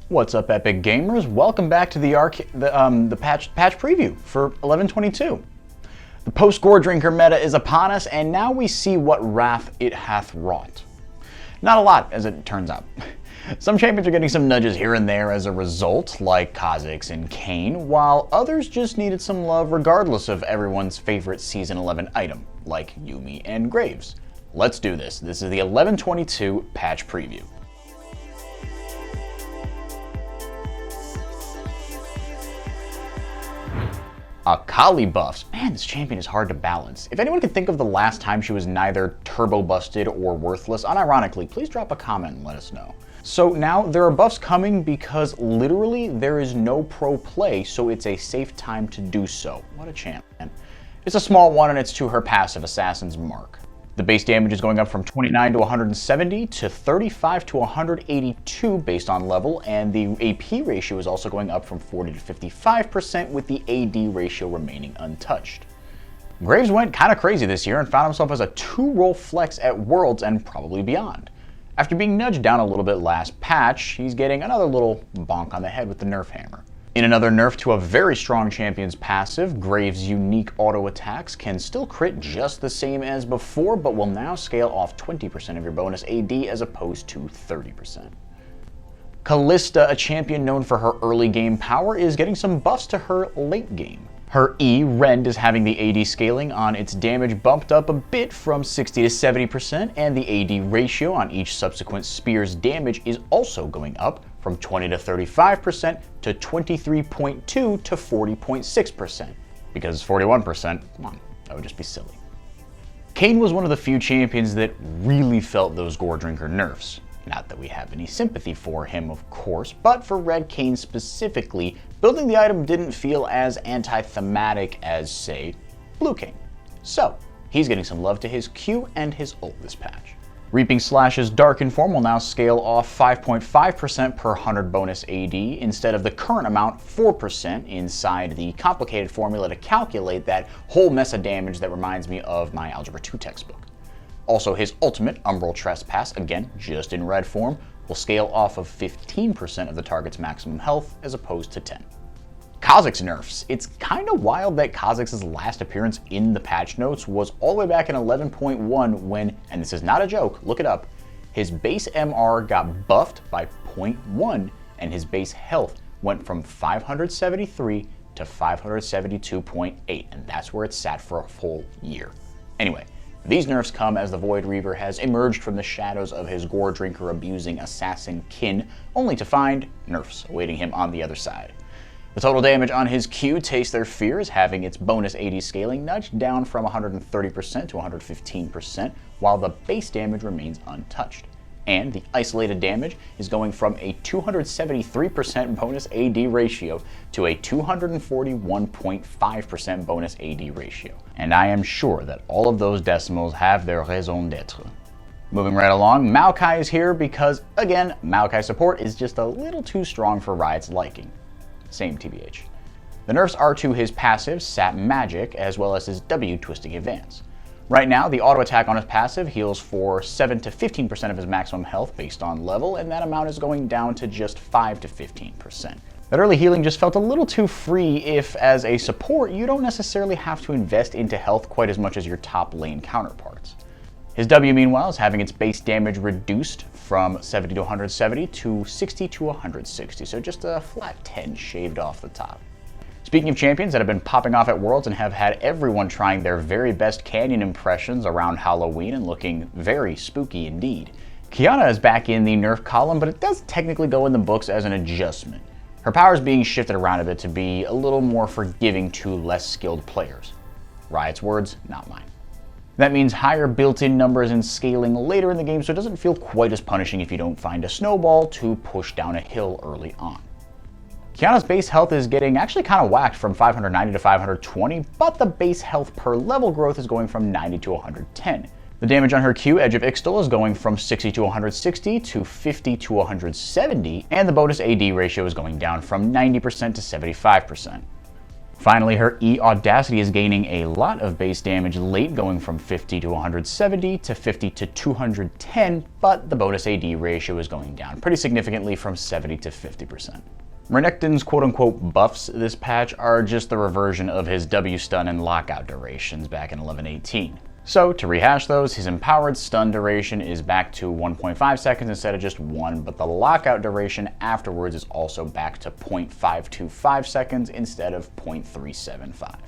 What's up, Epic Gamers? Welcome back to the patch preview for 11.22. The post-Goredrinker meta is upon us, and now we see what wrath it hath wrought. Not a lot, as it turns out. Some champions are getting some nudges here and there as a result, like Kha'Zix and Kayn, while others just needed some love regardless of everyone's favorite Season 11 item, like Yuumi and Graves. Let's do this. This is the 11.22 patch preview. Akali buffs. Man, this champion is hard to balance. If anyone can think of the last time she was neither turbo busted or worthless, unironically, please drop a comment and let us know. So now there are buffs coming because literally there is no pro play, so it's a safe time to do so. What a champion. It's a small one and it's to her passive, Assassin's Mark. The base damage is going up from 29 to 170 to 35 to 182 based on level, and the AP ratio is also going up from 40 to 55% with the AD ratio remaining untouched. Graves went kind of crazy this year and found himself as a 2-role flex at Worlds and probably beyond. After being nudged down a little bit last patch, he's getting another little bonk on the head with the Nerf hammer. In another nerf to a very strong champion's passive, Graves' unique auto attacks can still crit just the same as before, but will now scale off 20% of your bonus AD as opposed to 30%. Kalista, a champion known for her early game power, is getting some buffs to her late game. Her E, Rend, is having the AD scaling on its damage bumped up a bit from 60 to 70%, and the AD ratio on each subsequent spear's damage is also going up from 20 to 35% to 23.2 to 40.6%. Because 41%, come on, that would just be silly. Kayn was one of the few champions that really felt those Goredrinker nerfs. Not that we have any sympathy for him, of course, but for Red Kayn specifically, building the item didn't feel as anti-thematic as, say, Blue Kayn. So, he's getting some love to his Q and his ult this patch. Reaping Slash's Darken form will now scale off 5.5% per 100 bonus AD instead of the current amount 4% inside the complicated formula to calculate that whole mess of damage that reminds me of my Algebra 2 textbook. Also, his ultimate, Umbral Trespass, again just in red form, will scale off of 15% of the target's maximum health as opposed to 10. Kha'Zix nerfs. It's kind of wild that Kha'Zix's last appearance in the patch notes was all the way back in 11.1 when, and this is not a joke, look it up, his base MR got buffed by 0.1 and his base health went from 573 to 572.8, and that's where it sat for a full year. Anyway, these nerfs come as the Void Reaver has emerged from the shadows of his Goredrinker abusing assassin kin, only to find nerfs awaiting him on the other side. The total damage on his Q, Taste Their Fears, having its bonus AD scaling nudged down from 130% to 115%, while the base damage remains untouched. And the isolated damage is going from a 273% bonus AD ratio to a 241.5% bonus AD ratio. And I am sure that all of those decimals have their raison d'etre. Moving right along, Maokai is here because, again, Maokai support is just a little too strong for Riot's liking. Same TBH. The nerfs are to his passive, Sap Magic, as well as his W Twisting Advance. Right now, the auto attack on his passive heals for 7 to 15% of his maximum health based on level, and that amount is going down to just 5 to 15%. That early healing just felt a little too free if, as a support, you don't necessarily have to invest into health quite as much as your top lane counterparts. His W, meanwhile, is having its base damage reduced from 70 to 170 to 60 to 160, so just a flat 10 shaved off the top. Speaking of champions that have been popping off at Worlds and have had everyone trying their very best Canyon impressions around Halloween and looking very spooky indeed, Qiyana is back in the nerf column, but it does technically go in the books as an adjustment. Her power is being shifted around a bit to be a little more forgiving to less skilled players. Riot's words, not mine. That means higher built-in numbers and scaling later in the game, so it doesn't feel quite as punishing if you don't find a snowball to push down a hill early on. Qiyana's base health is getting actually kind of whacked from 590 to 520, but the base health per level growth is going from 90 to 110. The damage on her Q, Edge of Ixtal, is going from 60 to 160 to 50 to 170, and the bonus AD ratio is going down from 90% to 75%. Finally, her E Audacity is gaining a lot of base damage late, going from 50 to 170 to 50 to 210, but the bonus AD ratio is going down pretty significantly from 70 to 50%. Renekton's quote-unquote buffs this patch are just the reversion of his W stun and lockout durations back in 11-18. So, to rehash those, his empowered stun duration is back to 1.5 seconds instead of just 1, but the lockout duration afterwards is also back to 0.525 seconds instead of 0.375.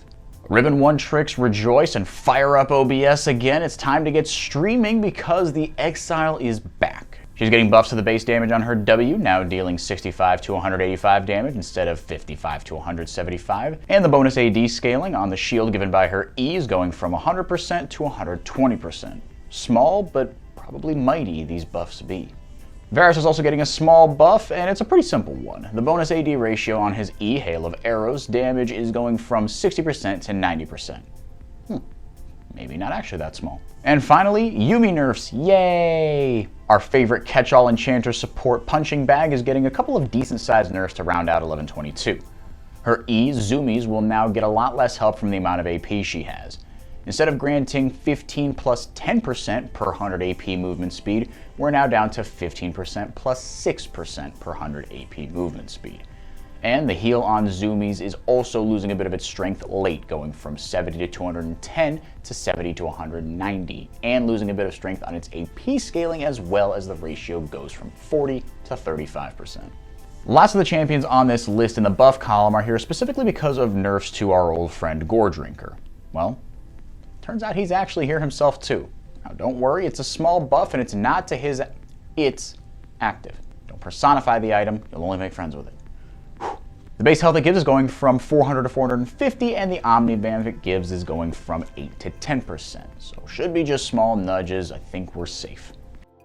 Ribbon 1 tricks rejoice and fire up OBS again. It's time to get streaming because the Exile is back. She's getting buffs to the base damage on her W, now dealing 65 to 185 damage instead of 55 to 175, and the bonus AD scaling on the shield given by her E is going from 100% to 120%. Small, but probably mighty these buffs be. Varus is also getting a small buff, and it's a pretty simple one. The bonus AD ratio on his E, Hail of Arrows, damage is going from 60% to 90%. Maybe not actually that small. And finally, Yuumi Nerfs, yay! Our favorite catch-all enchanter support punching bag is getting a couple of decent-sized nerfs to round out 11-22. Her E, Zoomies, will now get a lot less help from the amount of AP she has. Instead of granting 15 plus 10% per 100 AP movement speed, we're now down to 15% plus 6% per 100 AP movement speed. And the heal on Zoomies is also losing a bit of its strength late, going from 70 to 210 to 70 to 190, and losing a bit of strength on its AP scaling as well as the ratio goes from 40 to 35%. Lots of the champions on this list in the buff column are here specifically because of nerfs to our old friend Goredrinker. Well, turns out he's actually here himself too. Now don't worry, it's a small buff and it's not to his, it's active. Don't personify the item, you'll only make friends with it. The base health it gives is going from 400 to 450, and the Omni Band it gives is going from 8 to 10%. So should be just small nudges, I think we're safe.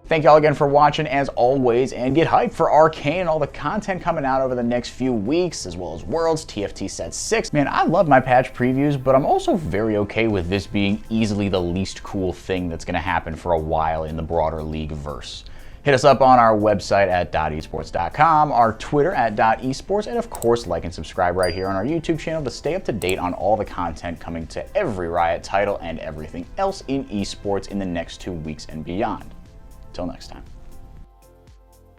Thank y'all again for watching as always, and get hyped for Arcane and all the content coming out over the next few weeks, as well as Worlds, TFT Set 6. Man, I love my patch previews, but I'm also very okay with this being easily the least cool thing that's going to happen for a while in the broader League-verse. Hit us up on our website at .esports.com, our Twitter at .esports, and of course like and subscribe right here on our YouTube channel to stay up to date on all the content coming to every Riot title and everything else in esports in the next 2 weeks and beyond. Till next time.